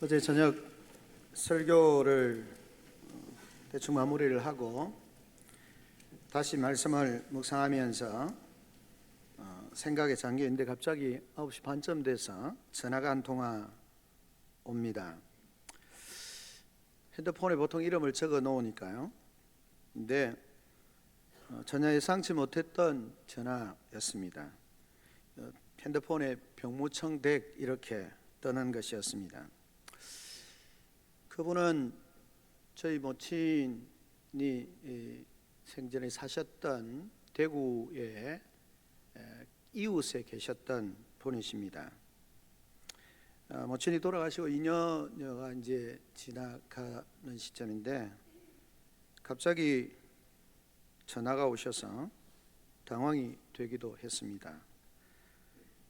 어제 저녁 설교를 대충 마무리를 하고 다시 말씀을 묵상하면서 생각에 잠겨 있는데 갑자기 9시 반쯤 돼서 전화가 한 통화 옵니다. 핸드폰에 보통 이름을 적어 놓으니까요. 근데 전혀 예상치 못했던 전화였습니다. 핸드폰에 병무청 댁 이렇게 떠난 것이었습니다. 그분은 저희 모친이 생전에 사셨던 대구의 이웃에 계셨던 분이십니다. 모친이 돌아가시고 2년여가 이제 지나가는 시점인데 갑자기 전화가 오셔서 당황이 되기도 했습니다.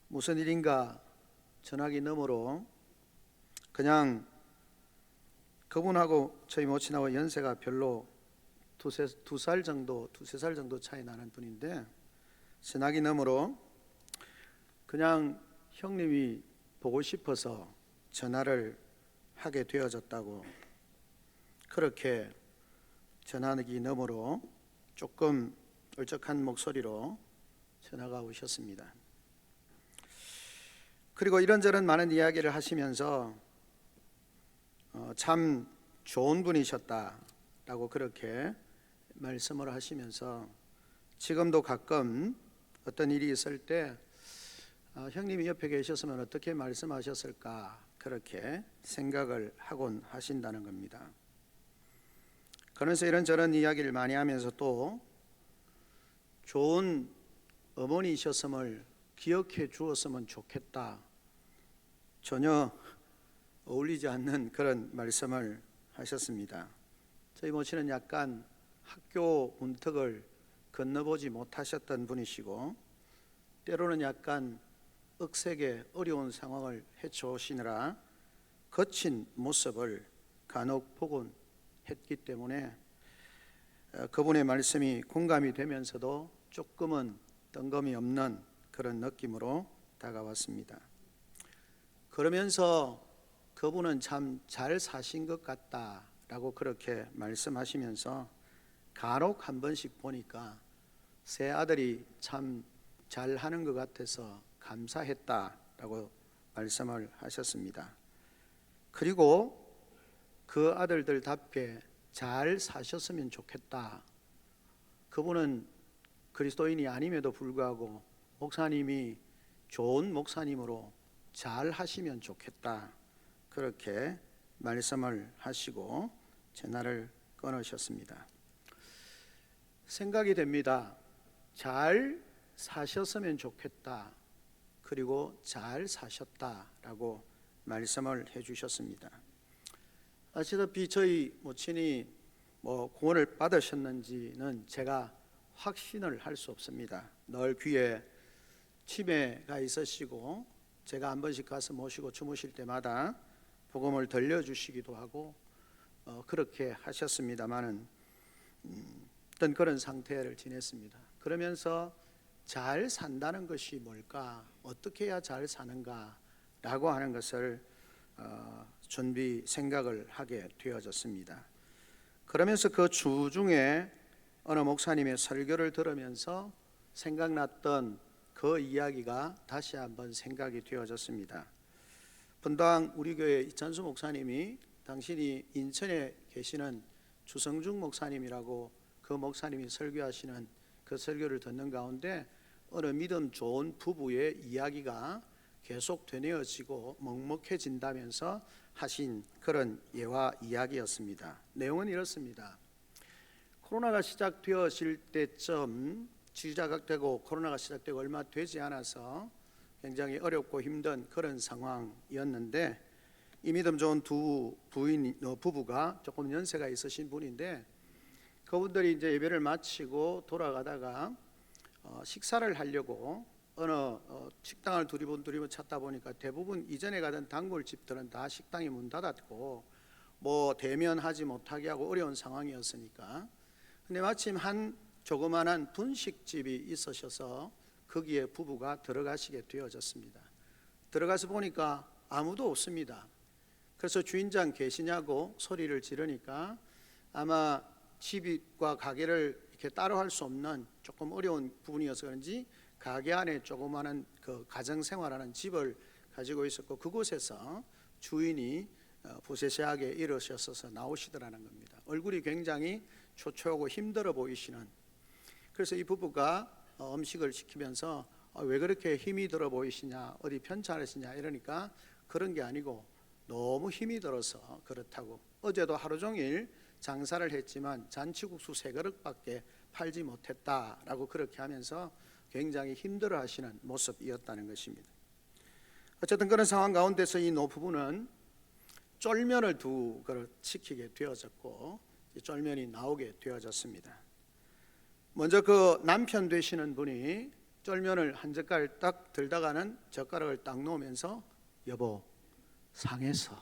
무슨 일인가 전화기 너머로 그냥 그분하고 저희 모친하고 연세가 별로 두세 살 정도 차이 나는 분인데 전화기 너머로 그냥 형님이 보고 싶어서 전화를 하게 되어졌다고 그렇게 전화기 너머로 조금 울적한 목소리로 전화가 오셨습니다. 그리고 이런저런 많은 이야기를 하시면서 참 좋은 분이셨다라고 그렇게 말씀을 하시면서 지금도 가끔 어떤 일이 있을 때 형님이 옆에 계셨으면 어떻게 말씀하셨을까 그렇게 생각을 하곤 하신다는 겁니다. 그러면서 이런저런 이야기를 많이 하면서 또 좋은 어머니이셨음을 기억해 주었으면 좋겠다, 전혀 어울리지 않는 그런 말씀을 하셨습니다. 저희 모친은 약간 학교 문턱을 건너보지 못하셨던 분이시고 때로는 약간 억세게 어려운 상황을 헤쳐오시느라 거친 모습을 간혹 보곤 했기 때문에 그분의 말씀이 공감이 되면서도 조금은 뜬금이 없는 그런 느낌으로 다가왔습니다. 그러면서 그분은 참 잘 사신 것 같다라고 그렇게 말씀하시면서 간혹 한 번씩 보니까 새 아들이 참 잘하는 것 같아서 감사했다라고 말씀을 하셨습니다. 그리고 그 아들들답게 잘 사셨으면 좋겠다. 그분은 그리스도인이 아님에도 불구하고 목사님이 좋은 목사님으로 잘 하시면 좋겠다 그렇게 말씀을 하시고 전화를 끊으셨습니다. 생각이 됩니다. 잘 사셨으면 좋겠다, 그리고 잘 사셨다라고 말씀을 해주셨습니다. 아시다시피 저희 모친이 구원을 받으셨는지는 제가 확신을 할 수 없습니다. 늘 귀에 치매가 있으시고 제가 한 번씩 가서 모시고 주무실 때마다 복음을 들려주시기도 하고 그렇게 하셨습니다마는 어떤 그런 상태를 지냈습니다. 그러면서 잘 산다는 것이 뭘까, 어떻게 해야 잘 사는가 라고 하는 것을 준비 생각을 하게 되어졌습니다. 그러면서 그 주중에 어느 목사님의 설교를 들으면서 생각났던 그 이야기가 다시 한번 생각이 되어졌습니다. 분당 우리 교회 이찬수 목사님이 당신이 인천에 계시는 주성중 목사님이라고 그 목사님이 설교하시는 그 설교를 듣는 가운데 어느 믿음 좋은 부부의 이야기가 계속 되뇌어지고 먹먹해진다면서 하신 그런 예화 이야기였습니다. 내용은 이렇습니다. 코로나가 시작되어질 때쯤 코로나가 시작되고 얼마 되지 않아서 굉장히 어렵고 힘든 그런 상황이었는데 이 믿음 좋은 두 부부가 조금 연세가 있으신 분인데 그분들이 이제 예배를 마치고 돌아가다가 식사를 하려고 어느 식당을 두리번 찾다 보니까 대부분 이전에 가던 단골집들은 다 식당이 문 닫았고 대면하지 못하게 하고 어려운 상황이었으니까 근데 마침 한 조그만한 분식집이 있으셔서 거기에 부부가 들어가시게 되어졌습니다. 들어가서 보니까 아무도 없습니다. 그래서 주인장 계시냐고 소리를 지르니까 아마 집과 가게를 이렇게 따로 할 수 없는 조금 어려운 부분이어서 그런지 가게 안에 조그마한 그 가정생활하는 집을 가지고 있었고, 그곳에서 주인이 부세시하게 일어서셔서 나오시더라는 겁니다. 얼굴이 굉장히 초췌하고 힘들어 보이시는. 그래서 이 부부가 음식을 시키면서 왜 그렇게 힘이 들어 보이시냐, 어디 편찮으시냐 이러니까 그런 게 아니고 너무 힘이 들어서 그렇다고, 어제도 하루 종일 장사를 했지만 잔치국수 3그릇밖에 팔지 못했다라고 그렇게 하면서 굉장히 힘들어 하시는 모습이었다는 것입니다. 어쨌든 그런 상황 가운데서 이 노부부는 쫄면을 2그릇 시키게 되어졌고, 쫄면이 나오게 되어졌습니다. 먼저 그 남편 되시는 분이 쫄면을 한 젓갈 딱 들다가는 젓가락을 딱 놓으면서 여보 상했어.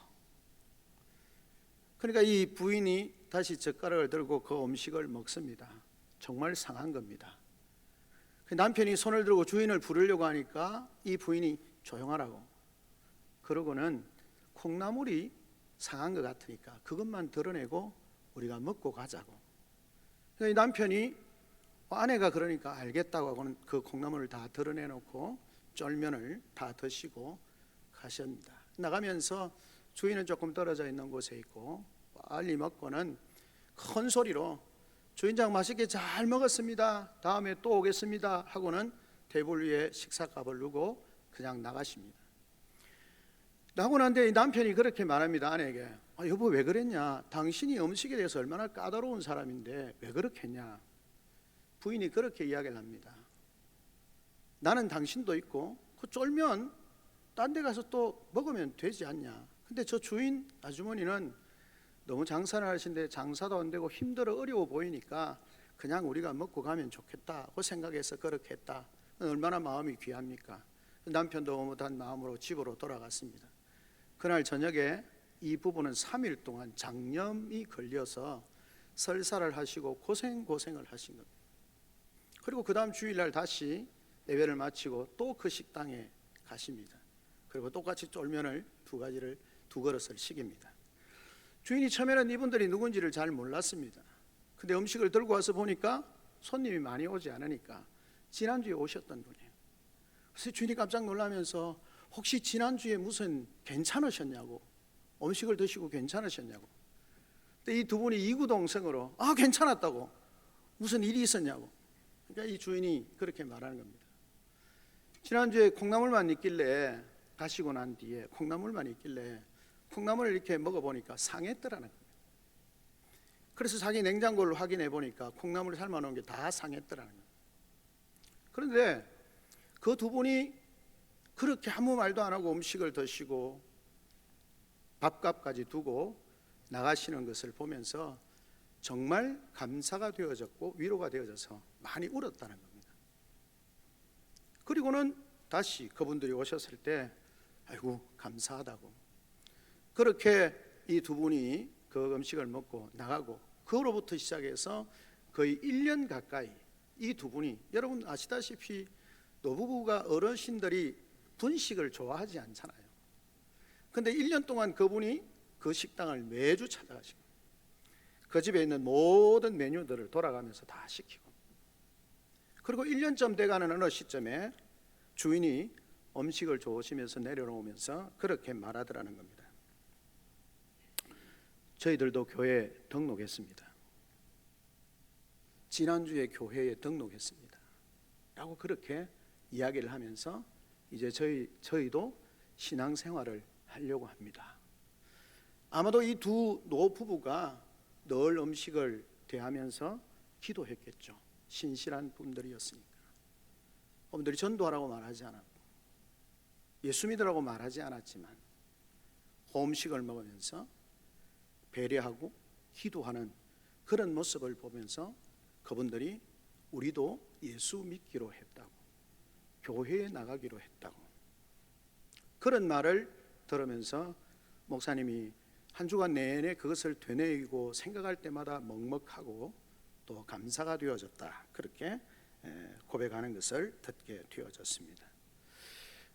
그러니까 이 부인이 다시 젓가락을 들고 그 음식을 먹습니다. 정말 상한 겁니다. 남편이 손을 들고 주인을 부르려고 하니까 이 부인이 조용하라고, 그러고는 콩나물이 상한 것 같으니까 그것만 드러내고 우리가 먹고 가자고. 이 남편이 아내가 그러니까 알겠다고 하고는 그 콩나물을 다 드러내놓고 쫄면을 다 드시고 가십니다. 나가면서 주인은 조금 떨어져 있는 곳에 있고 빨리 먹고는 큰 소리로 주인장 맛있게 잘 먹었습니다, 다음에 또 오겠습니다 하고는 테이블 위에 식사값을 누고 그냥 나가십니다. 나고 난 뒤에 남편이 그렇게 말합니다. 아내에게 여보 왜 그랬냐, 당신이 음식에 대해서 얼마나 까다로운 사람인데 왜 그렇게 했냐. 부인이 그렇게 이야기를 합니다. 나는 당신도 있고 그 쫄면 딴 데 가서 또 먹으면 되지 않냐. 근데 저 주인 아주머니는 너무 장사를 하시는데 장사도 안 되고 힘들어 어려워 보이니까 그냥 우리가 먹고 가면 좋겠다고 생각해서 그렇게 했다. 얼마나 마음이 귀합니까. 남편도 오뭇한 마음으로 집으로 돌아갔습니다. 그날 저녁에 이 부부는 3일 동안 장염이 걸려서 설사를 하시고 고생을 하신 겁니다. 그리고 그 다음 주일날 다시 예배를 마치고 또 그 식당에 가십니다. 그리고 똑같이 쫄면을 2그릇을 시킵니다. 주인이 처음에는 이분들이 누군지를 잘 몰랐습니다. 근데 음식을 들고 와서 보니까 손님이 많이 오지 않으니까 지난주에 오셨던 분이에요. 그래서 주인이 깜짝 놀라면서 혹시 지난주에 무슨 괜찮으셨냐고, 음식을 드시고 괜찮으셨냐고. 근데 이 2분이 이구동성으로 괜찮았다고, 무슨 일이 있었냐고. 그러니까 이 주인이 그렇게 말하는 겁니다. 지난주에 콩나물만 있길래, 가시고 난 뒤에 콩나물만 있길래 콩나물을 이렇게 먹어보니까 상했더라는 겁니다. 그래서 자기 냉장고를 확인해 보니까 콩나물 삶아놓은 게 다 상했더라는 겁니다. 그런데 그 2분이 그렇게 아무 말도 안 하고 음식을 드시고 밥값까지 두고 나가시는 것을 보면서 정말 감사가 되어졌고 위로가 되어져서 많이 울었다는 겁니다. 그리고는 다시 그분들이 오셨을 때 아이고 감사하다고. 그렇게 이 2분이 그 음식을 먹고 나가고, 그로부터 시작해서 거의 1년 가까이 이 2분이, 여러분 아시다시피 노부부가 어르신들이 분식을 좋아하지 않잖아요. 근데 1년 동안 그분이 그 식당을 매주 찾아가시고 그 집에 있는 모든 메뉴들을 돌아가면서 다 시키고, 그리고 1년쯤 돼가는 어느 시점에 주인이 음식을 좋으시면서 내려놓으면서 그렇게 말하더라는 겁니다. 저희들도 교회에 등록했습니다. 지난주에 교회에 등록했습니다 라고 그렇게 이야기를 하면서 이제 저희도 신앙생활을 하려고 합니다. 아마도 이 2 노부부가 늘 음식을 대하면서 기도했겠죠. 신실한 분들이었으니까. 분들이 전도하라고 말하지 않았고 예수 믿으라고 말하지 않았지만 음식을 먹으면서 배려하고 기도하는 그런 모습을 보면서 그분들이 우리도 예수 믿기로 했다고, 교회에 나가기로 했다고, 그런 말을 들으면서 목사님이 한 주간 내내 그것을 되뇌이고 생각할 때마다 먹먹하고 또 감사가 되어졌다, 그렇게 고백하는 것을 듣게 되어졌습니다.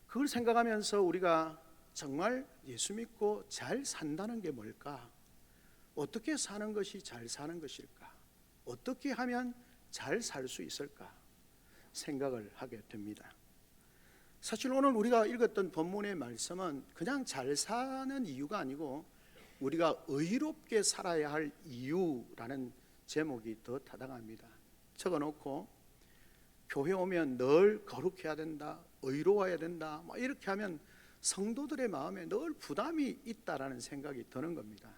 그걸 생각하면서 우리가 정말 예수 믿고 잘 산다는 게 뭘까? 어떻게 사는 것이 잘 사는 것일까? 어떻게 하면 잘 살 수 있을까? 생각을 하게 됩니다. 사실 오늘 우리가 읽었던 본문의 말씀은 그냥 잘 사는 이유가 아니고 우리가 의롭게 살아야 할 이유라는 제목이 더 타당합니다. 적어놓고 교회 오면 늘 거룩해야 된다, 의로워야 된다, 뭐 이렇게 하면 성도들의 마음에 늘 부담이 있다라는 생각이 드는 겁니다.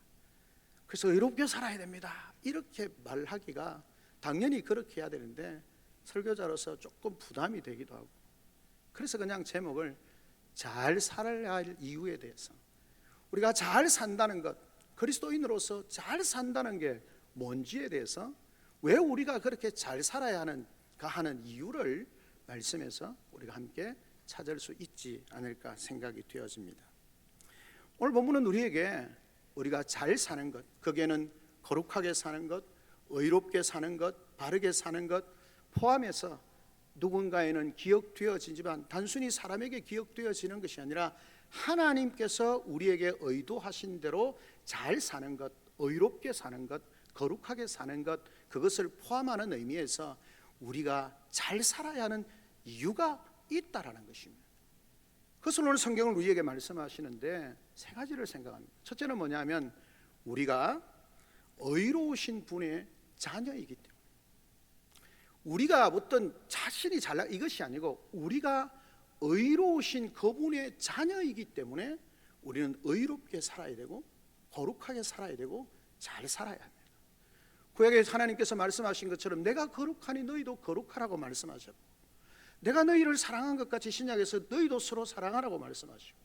그래서 의롭게 살아야 됩니다 이렇게 말하기가 당연히 그렇게 해야 되는데 설교자로서 조금 부담이 되기도 하고, 그래서 그냥 제목을 잘 살아야 할 이유에 대해서, 우리가 잘 산다는 것, 그리스도인으로서 잘 산다는 게 뭔지에 대해서, 왜 우리가 그렇게 잘 살아야 하는 이유를 말씀에서 우리가 함께 찾을 수 있지 않을까 생각이 되어집니다. 오늘 본문은 우리에게 우리가 잘 사는 것, 거기에는 거룩하게 사는 것, 의롭게 사는 것, 바르게 사는 것 포함해서 누군가에는 기억되어지지만 단순히 사람에게 기억되어지는 것이 아니라 하나님께서 우리에게 의도하신 대로 잘 사는 것, 의롭게 사는 것, 거룩하게 사는 것, 그것을 포함하는 의미에서 우리가 잘 살아야 하는 이유가 있다라는 것입니다. 그것을 오늘 성경을 우리에게 말씀하시는데 세 가지를 생각합니다. 첫째는 뭐냐면 우리가 의로우신 분의 자녀이기 때문에, 우리가 어떤 자신이 잘나 이것이 아니고 우리가 의로우신 그분의 자녀이기 때문에 우리는 의롭게 살아야 되고 거룩하게 살아야 되고 잘 살아야 합니다. 구약에 하나님께서 말씀하신 것처럼 내가 거룩하니 너희도 거룩하라고 말씀하셨고, 내가 너희를 사랑한 것 같이 신약에서 너희도 서로 사랑하라고 말씀하시고,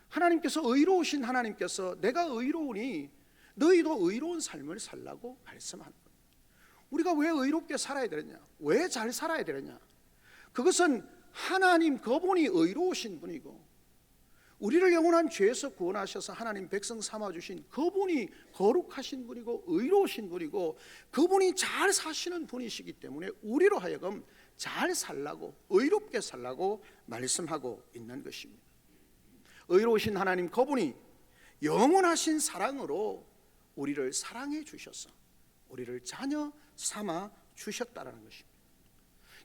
하나님께서 의로우신 하나님께서 내가 의로우니 너희도 의로운 삶을 살라고 말씀하는 겁니다. 우리가 왜 의롭게 살아야 되느냐, 왜 잘 살아야 되느냐, 그것은 하나님 그분이 의로우신 분이고 우리를 영원한 죄에서 구원하셔서 하나님 백성 삼아주신 그분이 거룩하신 분이고 의로우신 분이고 그분이 잘 사시는 분이시기 때문에 우리로 하여금 잘 살라고, 의롭게 살라고 말씀하고 있는 것입니다. 의로우신 하나님 그분이 영원하신 사랑으로 우리를 사랑해 주셔서 우리를 자녀 삼아 주셨다라는 것입니다.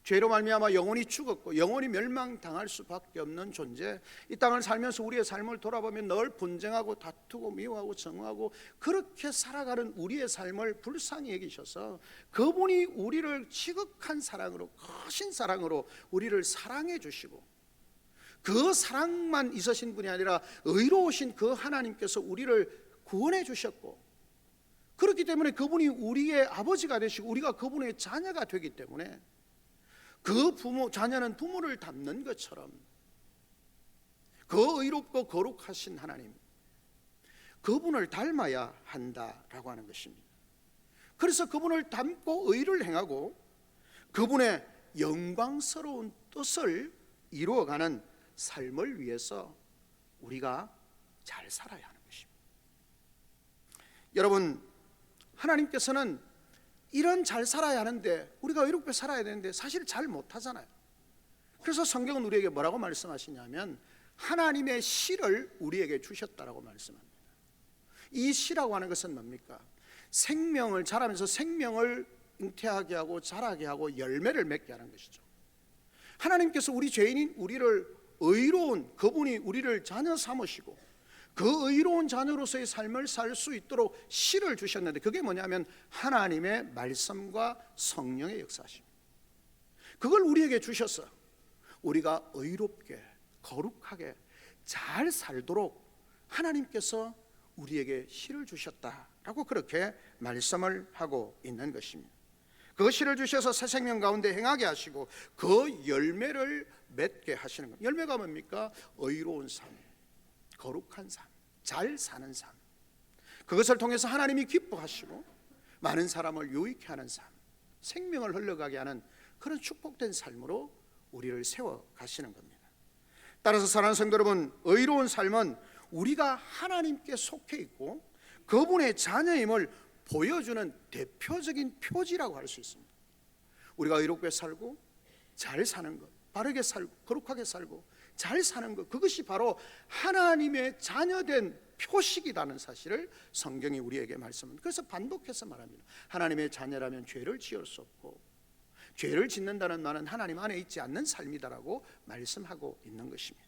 죄로 말미암아 영원히 죽었고 영원히 멸망당할 수밖에 없는 존재, 이 땅을 살면서 우리의 삶을 돌아보면 늘 분쟁하고 다투고 미워하고 정하고 그렇게 살아가는 우리의 삶을 불쌍히 여기셔서 그분이 우리를 지극한 사랑으로, 크신 사랑으로 우리를 사랑해 주시고, 그 사랑만 있으신 분이 아니라 의로우신 그 하나님께서 우리를 구원해 주셨고, 그렇기 때문에 그분이 우리의 아버지가 되시고 우리가 그분의 자녀가 되기 때문에 그 자녀는 부모를 닮는 것처럼 그 의롭고 거룩하신 하나님, 그분을 닮아야 한다라고 하는 것입니다. 그래서 그분을 닮고 의를 행하고 그분의 영광스러운 뜻을 이루어가는 삶을 위해서 우리가 잘 살아야 하는 것입니다. 여러분, 하나님께서는 이런 잘 살아야 하는데, 우리가 의롭게 살아야 되는데 사실 잘 못하잖아요. 그래서 성경은 우리에게 뭐라고 말씀하시냐면 하나님의 씨를 우리에게 주셨다라고 말씀합니다. 이 씨라고 하는 것은 뭡니까? 생명을 자라면서 생명을 잉태하게 하고 자라게 하고 열매를 맺게 하는 것이죠. 하나님께서 우리 죄인인 우리를 의로운 그분이 우리를 자녀 삼으시고 그 의로운 자녀로서의 삶을 살 수 있도록 씨를 주셨는데, 그게 뭐냐면 하나님의 말씀과 성령의 역사십니다. 그걸 우리에게 주셔서 우리가 의롭게 거룩하게 잘 살도록 하나님께서 우리에게 씨를 주셨다라고 그렇게 말씀을 하고 있는 것입니다. 그 씨를 주셔서 새 생명 가운데 행하게 하시고 그 열매를 맺게 하시는 겁니다. 열매가 뭡니까? 의로운 삶, 거룩한 삶, 잘 사는 삶, 그것을 통해서 하나님이 기뻐하시고 많은 사람을 유익케 하는 삶, 생명을 흘러가게 하는 그런 축복된 삶으로 우리를 세워 가시는 겁니다. 따라서 사랑하는 성도 여러분, 의로운 삶은 우리가 하나님께 속해 있고 그분의 자녀임을 보여주는 대표적인 표지라고 할 수 있습니다. 우리가 의롭게 살고 잘 사는 것, 바르게 살고 거룩하게 살고 잘 사는 것, 그것이 바로 하나님의 자녀된 표식이라는 사실을 성경이 우리에게 말씀합니다. 그래서 반복해서 말합니다. 하나님의 자녀라면 죄를 지을 수 없고, 죄를 짓는다는 말은 하나님 안에 있지 않는 삶이다라고 말씀하고 있는 것입니다.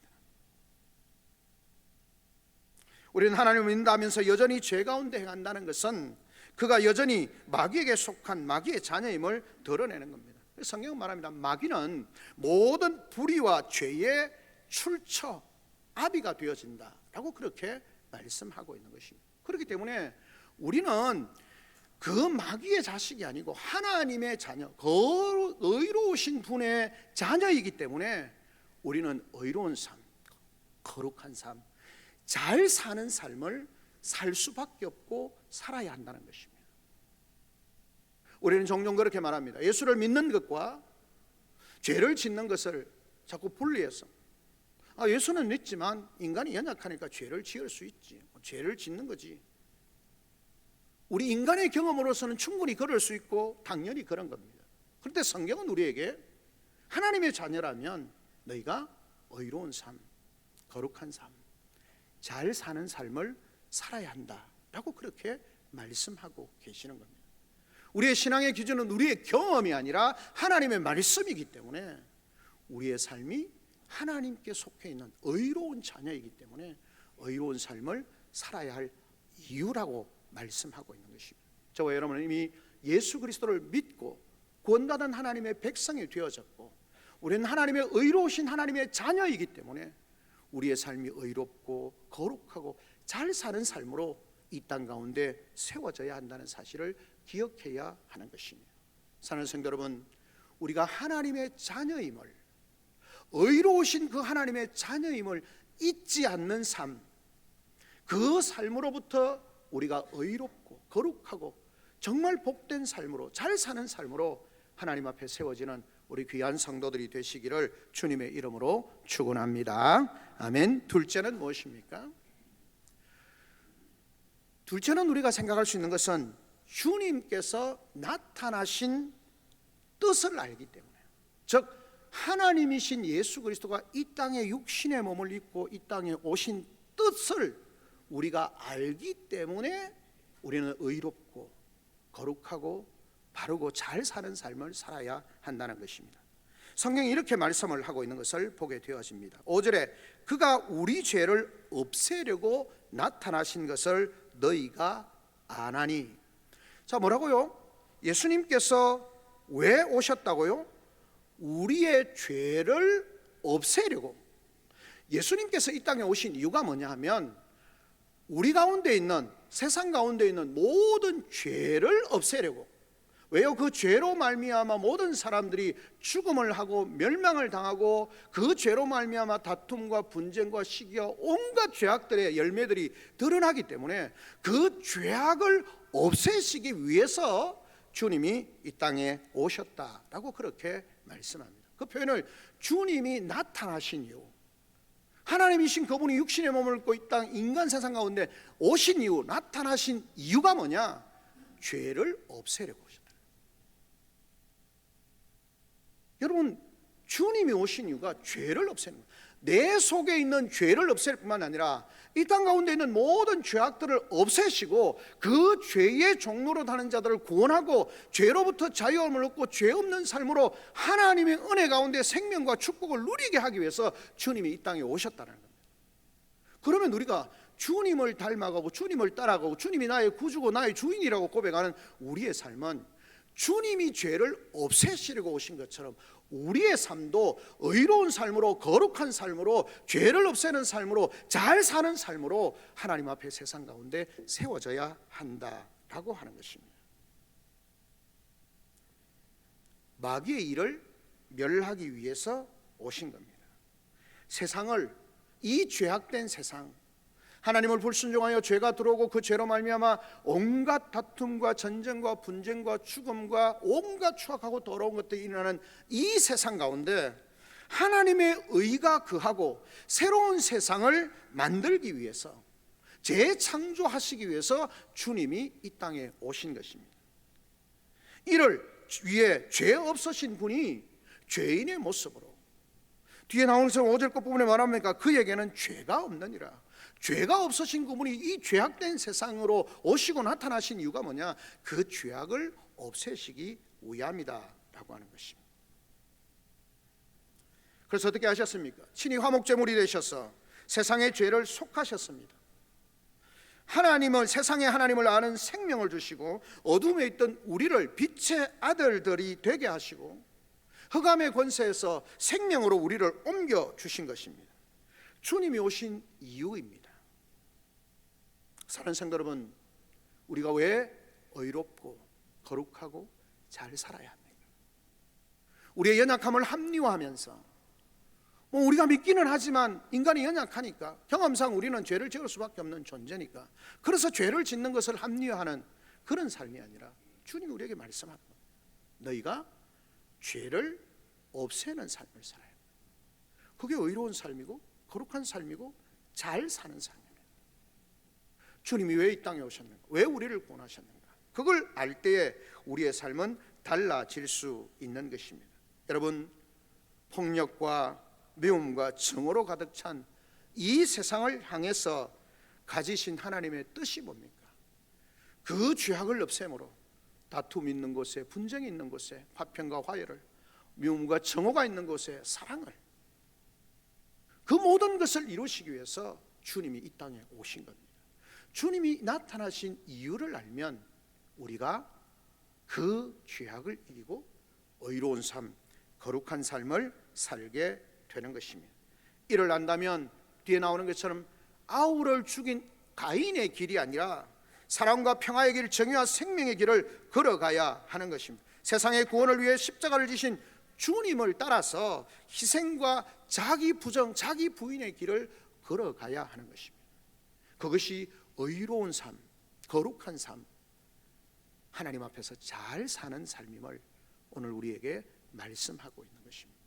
우리는 하나님을 믿는다면서 여전히 죄 가운데 행한다는 것은 그가 여전히 마귀에게 속한 마귀의 자녀임을 드러내는 겁니다. 성경은 말합니다. 마귀는 모든 불의와 죄의 출처, 아비가 되어진다라고 그렇게 말씀하고 있는 것입니다. 그렇기 때문에 우리는 그 마귀의 자식이 아니고 하나님의 자녀, 의로우신 분의 자녀이기 때문에 우리는 의로운 삶, 거룩한 삶, 잘 사는 삶을 살 수밖에 없고 살아야 한다는 것입니다. 우리는 종종 그렇게 말합니다. 예수를 믿는 것과 죄를 짓는 것을 자꾸 분리해서, 예수는 믿지만 인간이 연약하니까 죄를 지을 수 있지, 죄를 짓는 거지. 우리 인간의 경험으로서는 충분히 그럴 수 있고 당연히 그런 겁니다. 그런데 성경은 우리에게 하나님의 자녀라면 너희가 의로운 삶, 거룩한 삶, 잘 사는 삶을 살아야 한다라고 그렇게 말씀하고 계시는 겁니다. 우리의 신앙의 기준은 우리의 경험이 아니라 하나님의 말씀이기 때문에 우리의 삶이 하나님께 속해 있는 의로운 자녀이기 때문에 의로운 삶을 살아야 할 이유라고 말씀하고 있는 것입니다. 저와 여러분은 이미 예수 그리스도를 믿고 구원받은 하나님의 백성이 되어졌고, 우리는 하나님의 의로우신 하나님의 자녀이기 때문에 우리의 삶이 의롭고 거룩하고 잘 사는 삶으로 이 땅 가운데 세워져야 한다는 사실을 기억해야 하는 것입니다. 사랑하는 성도 여러분, 우리가 하나님의 자녀임을, 의로우신 그 하나님의 자녀임을 잊지 않는 삶, 그 삶으로부터 우리가 의롭고 거룩하고 정말 복된 삶으로, 잘 사는 삶으로 하나님 앞에 세워지는 우리 귀한 성도들이 되시기를 주님의 이름으로 축원합니다. 아멘. 둘째는 무엇입니까? 둘째는 우리가 생각할 수 있는 것은 주님께서 나타나신 뜻을 알기 때문에, 즉 하나님이신 예수 그리스도가 이 땅에 육신의 몸을 입고 이 땅에 오신 뜻을 우리가 알기 때문에 우리는 의롭고 거룩하고 바르고 잘 사는 삶을 살아야 한다는 것입니다. 성경이 이렇게 말씀을 하고 있는 것을 보게 되어집니다. 5절에 그가 우리 죄를 없애려고 나타나신 것을 너희가 아나니. 자, 뭐라고요? 예수님께서 왜 오셨다고요? 우리의 죄를 없애려고. 예수님께서 이 땅에 오신 이유가 뭐냐 하면 우리 가운데 있는, 세상 가운데 있는 모든 죄를 없애려고. 왜요? 그 죄로 말미암아 모든 사람들이 죽음을 하고 멸망을 당하고, 그 죄로 말미암아 다툼과 분쟁과 시기와 온갖 죄악들의 열매들이 드러나기 때문에 그 죄악을 없애시기 위해서 주님이 이 땅에 오셨다라고 그렇게 말씀합니다. 그 표현을 주님이 나타나신 이유, 하나님이신 그분이 육신의 몸을 입고 이 땅 인간 세상 가운데 오신 이유, 나타나신 이유가 뭐냐? 죄를 없애려고 오셨다. 여러분, 주님이 오신 이유가 죄를 없애는 거예요. 내 속에 있는 죄를 없앨 뿐만 아니라 이 땅 가운데 있는 모든 죄악들을 없애시고 그 죄의 종로로 다는 자들을 구원하고 죄로부터 자유함을 얻고 죄 없는 삶으로 하나님의 은혜 가운데 생명과 축복을 누리게 하기 위해서 주님이 이 땅에 오셨다는 겁니다. 그러면 우리가 주님을 닮아가고 주님을 따라가고 주님이 나의 구주고 나의 주인이라고 고백하는 우리의 삶은 주님이 죄를 없애시려고 오신 것처럼 우리의 삶도 의로운 삶으로, 거룩한 삶으로, 죄를 없애는 삶으로, 잘 사는 삶으로 하나님 앞에 세상 가운데 세워져야 한다라고 하는 것입니다. 마귀의 일을 멸하기 위해서 오신 겁니다. 세상을, 이 죄악된 세상, 하나님을 불순종하여 죄가 들어오고 그 죄로 말미암아 온갖 다툼과 전쟁과 분쟁과 죽음과 온갖 추악하고 더러운 것들이 일어나는 이 세상 가운데 하나님의 의가 거하고 새로운 세상을 만들기 위해서, 재창조하시기 위해서 주님이 이 땅에 오신 것입니다. 이를 위해 죄 없으신 분이 죄인의 모습으로, 뒤에 나오는 5절 끝부분에 말합니까? 그에게는 죄가 없느니라. 죄가 없으신 그분이 이 죄악된 세상으로 오시고 나타나신 이유가 뭐냐? 그 죄악을 없애시기 위함이다 라고 하는 것입니다. 그래서 어떻게 하셨습니까? 친히 화목제물이 되셔서 세상의 죄를 속하셨습니다. 하나님을, 세상의 하나님을 아는 생명을 주시고 어둠에 있던 우리를 빛의 아들들이 되게 하시고 흑암의 권세에서 생명으로 우리를 옮겨 주신 것입니다. 주님이 오신 이유입니다. 사랑하는 성도 여러분, 우리가 왜 의롭고 거룩하고 잘 살아야 합니까? 우리의 연약함을 합리화하면서 우리가 믿기는 하지만 인간이 연약하니까 경험상 우리는 죄를 지을 수밖에 없는 존재니까 그래서 죄를 짓는 것을 합리화하는 그런 삶이 아니라 주님이 우리에게 말씀합니다. 너희가 죄를 없애는 삶을 살아야 합니다. 그게 의로운 삶이고 거룩한 삶이고 잘 사는 삶입니다. 주님이 왜 이 땅에 오셨는가? 왜 우리를 구원하셨는가? 그걸 알 때에 우리의 삶은 달라질 수 있는 것입니다. 여러분, 폭력과 미움과 정오로 가득 찬 이 세상을 향해서 가지신 하나님의 뜻이 뭡니까? 그 죄악을 없앰으로 다툼 있는 곳에, 분쟁이 있는 곳에 화평과 화해를, 미움과 정오가 있는 곳에 사랑을, 그 모든 것을 이루시기 위해서 주님이 이 땅에 오신 겁니다. 주님이 나타나신 이유를 알면 우리가 그 죄악을 이기고 의로운 삶, 거룩한 삶을 살게 되는 것입니다. 이를 안다면 뒤에 나오는 것처럼 아우를 죽인 가인의 길이 아니라 사랑과 평화의 길, 정의와 생명의 길을 걸어가야 하는 것입니다. 세상의 구원을 위해 십자가를 지신 주님을 따라서 희생과 자기 부정, 자기 부인의 길을 걸어가야 하는 것입니다. 그것이 의로운 삶, 거룩한 삶, 하나님 앞에서 잘 사는 삶임을 오늘 우리에게 말씀하고 있는 것입니다.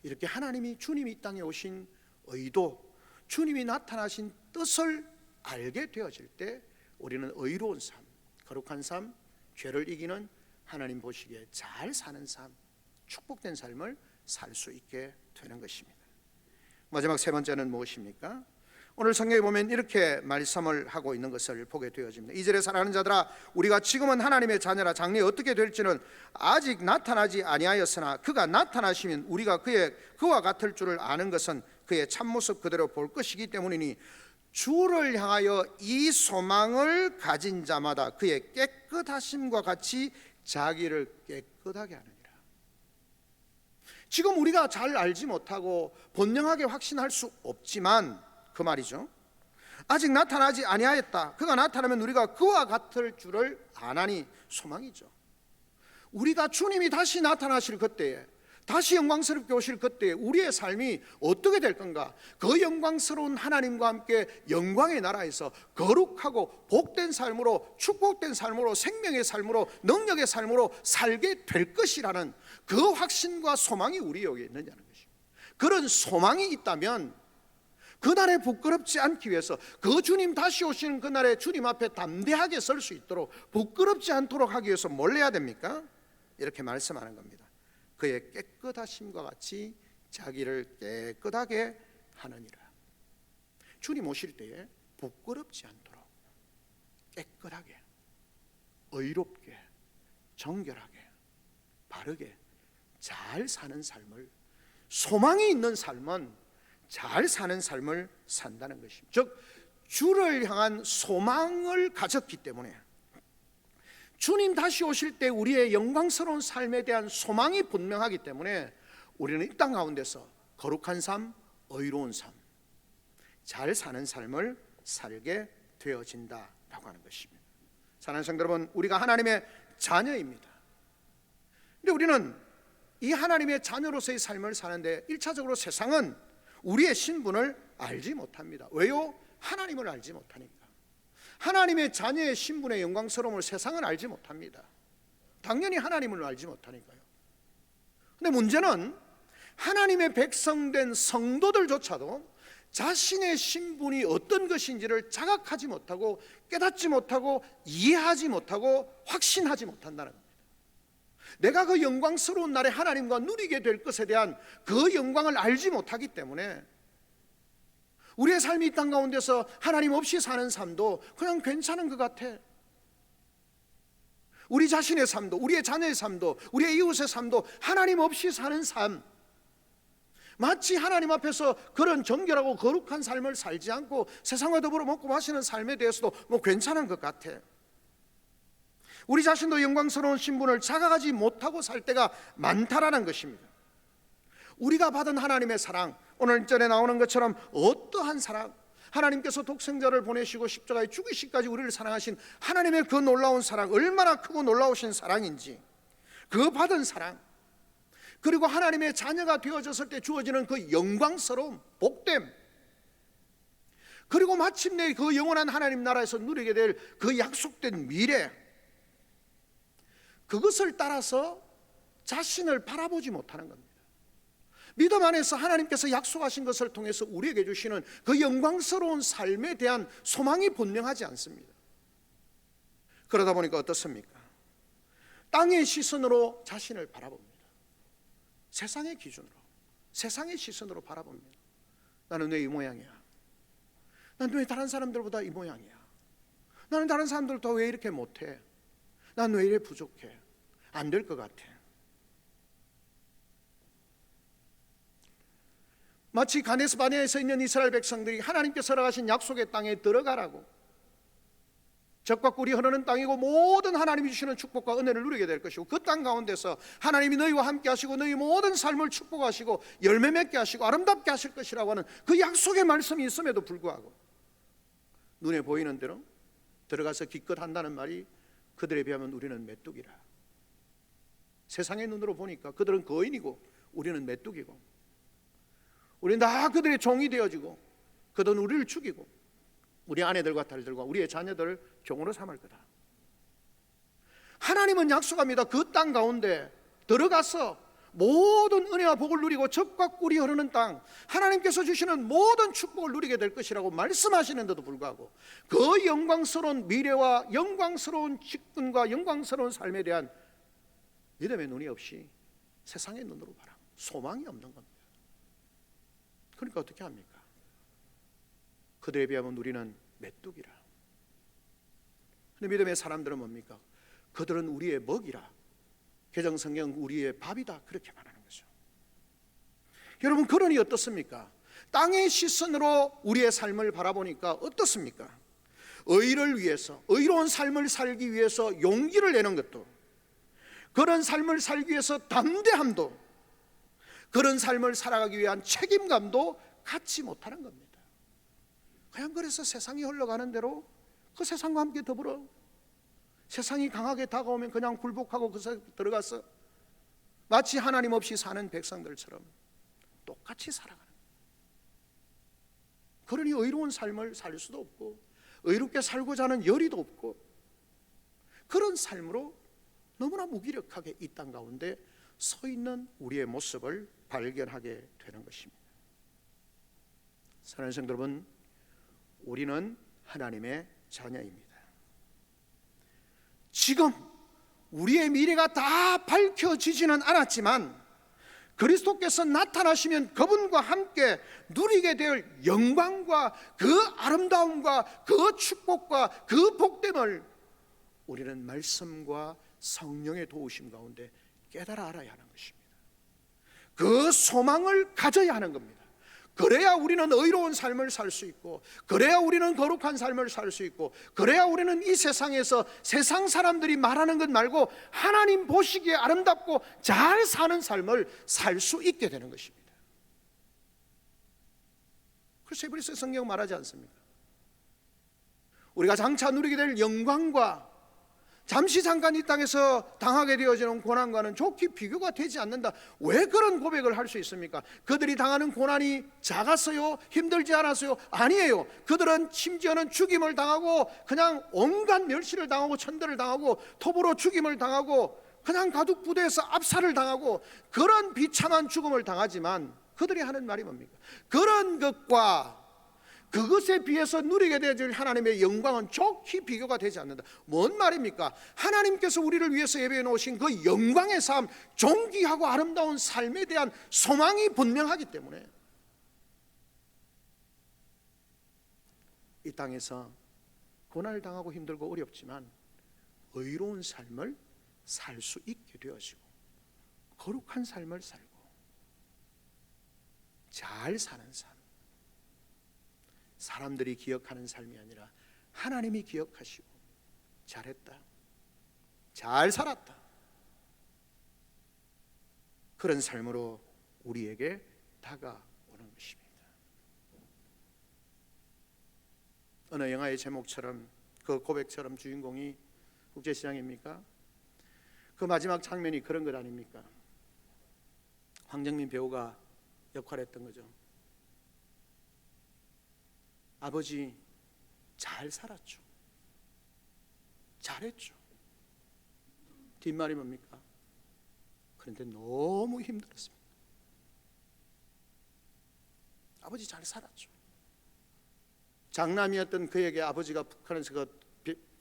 이렇게 하나님이, 주님이 이 땅에 오신 의도, 주님이 나타나신 뜻을 알게 되어질 때 우리는 의로운 삶, 거룩한 삶, 죄를 이기는 하나님 보시기에 잘 사는 삶, 축복된 삶을 살 수 있게 되는 것입니다. 마지막 세 번째는 무엇입니까? 오늘 성경에 보면 이렇게 말씀을 하고 있는 것을 보게 되어집니다. 2절에 사랑하는 자들아, 우리가 지금은 하나님의 자녀라. 장래에 어떻게 될지는 아직 나타나지 아니하였으나 그가 나타나시면 우리가 그와 같을 줄을 아는 것은 그의 참모습 그대로 볼 것이기 때문이니 주를 향하여 이 소망을 가진 자마다 그의 깨끗하심과 같이 자기를 깨끗하게 하느니라. 지금 우리가 잘 알지 못하고 본능하게 확신할 수 없지만 그 말이죠. 아직 나타나지 아니하였다. 그가 나타나면 우리가 그와 같을 줄을 아나니, 소망이죠. 우리가 주님이 다시 나타나실 그때에, 다시 영광스럽게 오실 그때에 우리의 삶이 어떻게 될 건가? 그 영광스러운 하나님과 함께 영광의 나라에서 거룩하고 복된 삶으로, 축복된 삶으로, 생명의 삶으로, 능력의 삶으로 살게 될 것이라는 그 확신과 소망이 우리 여기에 있느냐는 것입니다. 그런 소망이 있다면 그날에 부끄럽지 않기 위해서, 그 주님 다시 오시는 그날에 주님 앞에 담대하게 설 수 있도록 부끄럽지 않도록 하기 위해서 뭘 해야 됩니까? 이렇게 말씀하는 겁니다. 그의 깨끗하심과 같이 자기를 깨끗하게 하느니라. 주님 오실 때에 부끄럽지 않도록 깨끗하게, 의롭게, 정결하게, 바르게 잘 사는 삶을, 소망이 있는 삶은 잘 사는 삶을 산다는 것입니다. 즉 주를 향한 소망을 가졌기 때문에, 주님 다시 오실 때 우리의 영광스러운 삶에 대한 소망이 분명하기 때문에 우리는 이 땅 가운데서 거룩한 삶, 의로운 삶, 잘 사는 삶을 살게 되어진다라고 하는 것입니다. 사랑하는 성도 여러분, 우리가 하나님의 자녀입니다. 근데 우리는 이 하나님의 자녀로서의 삶을 사는데 1차적으로 세상은 우리의 신분을 알지 못합니다. 왜요? 하나님을 알지 못하니까. 하나님의 자녀의 신분의 영광스러움을 세상은 알지 못합니다. 당연히 하나님을 알지 못하니까요. 근데 문제는 하나님의 백성된 성도들조차도 자신의 신분이 어떤 것인지를 자각하지 못하고, 깨닫지 못하고, 이해하지 못하고, 확신하지 못한다는 겁니다. 내가 그 영광스러운 날에 하나님과 누리게 될 것에 대한 그 영광을 알지 못하기 때문에 우리의 삶이 이 땅 가운데서 하나님 없이 사는 삶도 그냥 괜찮은 것 같아. 우리 자신의 삶도, 우리의 자녀의 삶도, 우리의 이웃의 삶도 하나님 없이 사는 삶, 마치 하나님 앞에서 그런 정결하고 거룩한 삶을 살지 않고 세상과 더불어 먹고 마시는 삶에 대해서도 뭐 괜찮은 것 같아. 우리 자신도 영광스러운 신분을 자각하지 못하고 살 때가 많다라는 것입니다. 우리가 받은 하나님의 사랑, 오늘 전에 나오는 것처럼 어떠한 사랑, 하나님께서 독생자를 보내시고 십자가에 죽으시기까지 우리를 사랑하신 하나님의 그 놀라운 사랑, 얼마나 크고 놀라우신 사랑인지, 그 받은 사랑, 그리고 하나님의 자녀가 되어졌을 때 주어지는 그 영광스러움, 복됨, 그리고 마침내 그 영원한 하나님 나라에서 누리게 될 그 약속된 미래, 그것을 따라서 자신을 바라보지 못하는 겁니다. 믿음 안에서 하나님께서 약속하신 것을 통해서 우리에게 주시는 그 영광스러운 삶에 대한 소망이 분명하지 않습니다. 그러다 보니까 어떻습니까? 땅의 시선으로 자신을 바라봅니다. 세상의 기준으로, 세상의 시선으로 바라봅니다. 나는 왜 이 모양이야? 나는 왜 다른 사람들보다 이 모양이야? 나는 다른 사람들보다 왜 이렇게 못해? 난 왜 이래 부족해? 안 될 것 같아. 마치 가데스 바네아에서 있는 이스라엘 백성들이 하나님께서 허락하신 약속의 땅에 들어가라고, 젖과 꿀이 흐르는 땅이고 모든 하나님이 주시는 축복과 은혜를 누리게 될 것이고, 그 땅 가운데서 하나님이 너희와 함께 하시고 너희 모든 삶을 축복하시고 열매 맺게 하시고 아름답게 하실 것이라고 하는 그 약속의 말씀이 있음에도 불구하고 눈에 보이는 대로 들어가서 기껏 한다는 말이 그들에 비하면 우리는 메뚜기라. 세상의 눈으로 보니까 그들은 거인이고 우리는 메뚜기고, 우리는 다 그들의 종이 되어지고 그들은 우리를 죽이고 우리 아내들과 딸들과 우리의 자녀들을 종으로 삼을 거다. 하나님은 약속합니다. 그 땅 가운데 들어가서 모든 은혜와 복을 누리고 젖과 꿀이 흐르는 땅, 하나님께서 주시는 모든 축복을 누리게 될 것이라고 말씀하시는데도 불구하고 그 영광스러운 미래와 영광스러운 직분과 영광스러운 삶에 대한 믿음의 눈이 없이 세상의 눈으로 바라, 소망이 없는 겁니다. 그러니까 어떻게 합니까? 그들에 비하면 우리는 메뚜기라. 근데 믿음의 사람들은 뭡니까? 그들은 우리의 먹이라, 개정성경 우리의 밥이다, 그렇게 말하는 거죠. 여러분, 그러니 어떻습니까? 땅의 시선으로 우리의 삶을 바라보니까 어떻습니까? 의를 위해서, 의로운 삶을 살기 위해서 용기를 내는 것도, 그런 삶을 살기 위해서 담대함도, 그런 삶을 살아가기 위한 책임감도 갖지 못하는 겁니다. 그냥 그래서 세상이 흘러가는 대로 그 세상과 함께 더불어, 세상이 강하게 다가오면 그냥 굴복하고 그것에 들어가서 마치 하나님 없이 사는 백성들처럼 똑같이 살아가는 거예요. 그러니 의로운 삶을 살 수도 없고 의롭게 살고자 하는 열의도 없고, 그런 삶으로 너무나 무기력하게 이 땅 가운데 서 있는 우리의 모습을 발견하게 되는 것입니다. 사랑하는 성도 여러분, 우리는 하나님의 자녀입니다. 지금 우리의 미래가 다 밝혀지지는 않았지만 그리스도께서 나타나시면 그분과 함께 누리게 될 영광과 그 아름다움과 그 축복과 그 복됨을 우리는 말씀과 성령의 도우심 가운데 깨달아 알아야 하는 것입니다. 그 소망을 가져야 하는 겁니다. 그래야 우리는 의로운 삶을 살 수 있고, 그래야 우리는 거룩한 삶을 살 수 있고, 그래야 우리는 이 세상에서 세상 사람들이 말하는 것 말고 하나님 보시기에 아름답고 잘 사는 삶을 살 수 있게 되는 것입니다. 그래서 히브리서 성경 말하지 않습니까? 우리가 장차 누리게 될 영광과 잠시 잠깐 이 땅에서 당하게 되어지는 고난과는 좋게 비교가 되지 않는다. 왜 그런 고백을 할 수 있습니까? 그들이 당하는 고난이 작았어요? 힘들지 않았어요? 아니에요. 그들은 심지어는 죽임을 당하고 그냥 온갖 멸시를 당하고 천대를 당하고 톱으로 죽임을 당하고 그냥 가둑 부대에서 압살을 당하고 그런 비참한 죽음을 당하지만 그들이 하는 말이 뭡니까? 그런 것과 그것에 비해서 누리게 될 하나님의 영광은 좋게 비교가 되지 않는다. 뭔 말입니까? 하나님께서 우리를 위해서 예배해 놓으신 그 영광의 삶, 존귀하고 아름다운 삶에 대한 소망이 분명하기 때문에 이 땅에서 고난을 당하고 힘들고 어렵지만 의로운 삶을 살 수 있게 되어지고 거룩한 삶을 살고 잘 사는 삶, 사람들이 기억하는 삶이 아니라 하나님이 기억하시고 잘했다, 잘 살았다, 그런 삶으로 우리에게 다가오는 것입니다. 어느 영화의 제목처럼, 그 고백처럼 주인공이 국제시장입니까? 그 마지막 장면이 그런 것 아닙니까? 황정민 배우가 역할했던 거죠. 아버지 잘 살았죠. 잘했죠. 뒷말이 뭡니까? 그런데 너무 힘들었습니다. 아버지 잘 살았죠. 장남이었던 그에게 아버지가 북한에서 그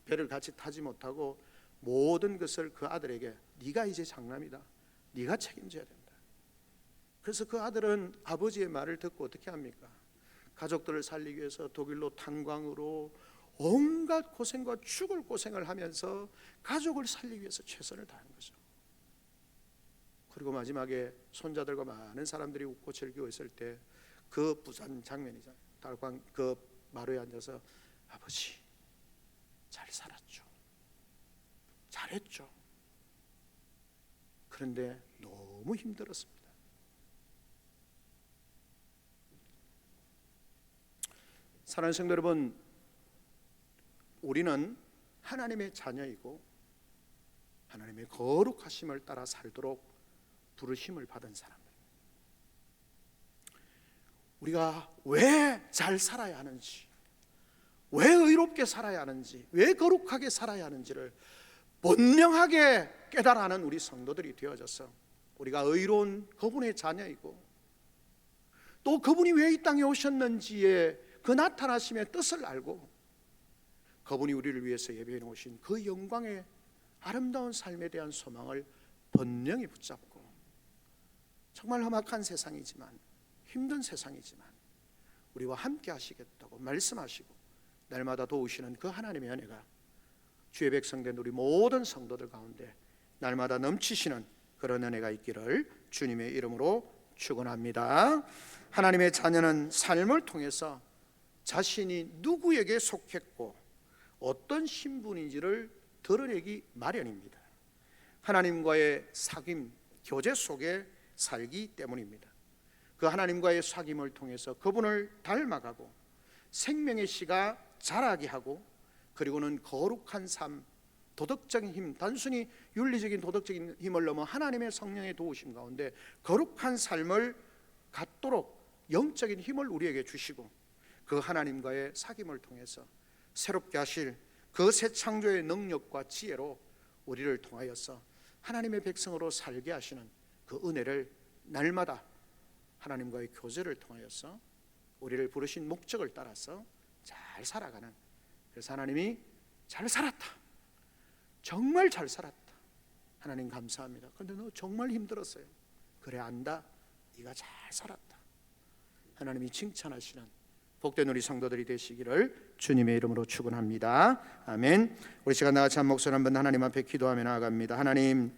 배를 같이 타지 못하고 모든 것을 그 아들에게, 네가 이제 장남이다, 네가 책임져야 된다. 그래서 그 아들은 아버지의 말을 듣고 어떻게 합니까? 가족들을 살리기 위해서 독일로 탄광으로 온갖 고생과 죽을 고생을 하면서 가족을 살리기 위해서 최선을 다한 거죠. 그리고 마지막에 손자들과 많은 사람들이 웃고 즐기고 있을 때 그 부산 장면이잖아요. 달광 그 마루에 앉아서 아버지 잘 살았죠. 잘했죠. 그런데 너무 힘들었습니다. 사랑하는 성도 여러분, 우리는 하나님의 자녀이고 하나님의 거룩하심을 따라 살도록 부르심을 받은 사람들. 우리가 왜 잘 살아야 하는지, 왜 의롭게 살아야 하는지, 왜 거룩하게 살아야 하는지를 분명하게 깨달아하는 우리 성도들이 되어져서 우리가 의로운 그분의 자녀이고 또 그분이 왜 이 땅에 오셨는지의 그 나타나심의 뜻을 알고 그분이 우리를 위해서 예배해 놓으신 그 영광의 아름다운 삶에 대한 소망을 번영히 붙잡고, 정말 험악한 세상이지만, 힘든 세상이지만 우리와 함께 하시겠다고 말씀하시고 날마다 도우시는 그 하나님의 은혜가 주의 백성된 우리 모든 성도들 가운데 날마다 넘치시는 그런 은혜가 있기를 주님의 이름으로 축원합니다. 하나님의 자녀는 삶을 통해서 자신이 누구에게 속했고 어떤 신분인지를 드러내기 마련입니다. 하나님과의 사귐, 교제 속에 살기 때문입니다. 그 하나님과의 사귐을 통해서 그분을 닮아가고 생명의 씨가 자라게 하고, 그리고는 거룩한 삶, 도덕적인 힘, 단순히 윤리적인 도덕적인 힘을 넘어 하나님의 성령의 도우심 가운데 거룩한 삶을 갖도록 영적인 힘을 우리에게 주시고, 그 하나님과의 사귐을 통해서 새롭게 하실 그 새 창조의 능력과 지혜로 우리를 통하여서 하나님의 백성으로 살게 하시는 그 은혜를 날마다 하나님과의 교제를 통하여서 우리를 부르신 목적을 따라서 잘 살아가는, 그래서 하나님이 잘 살았다, 정말 잘 살았다, 하나님 감사합니다, 그런데 너 정말 힘들었어요, 그래 안다, 네가 잘 살았다, 하나님이 칭찬하시는 복된 우리 성도들이 되시기를 주님의 이름으로 축원합니다. 아멘. 우리 시간 나같이 한 목소리 한번 하나님 앞에 기도하며 나아갑니다. 하나님,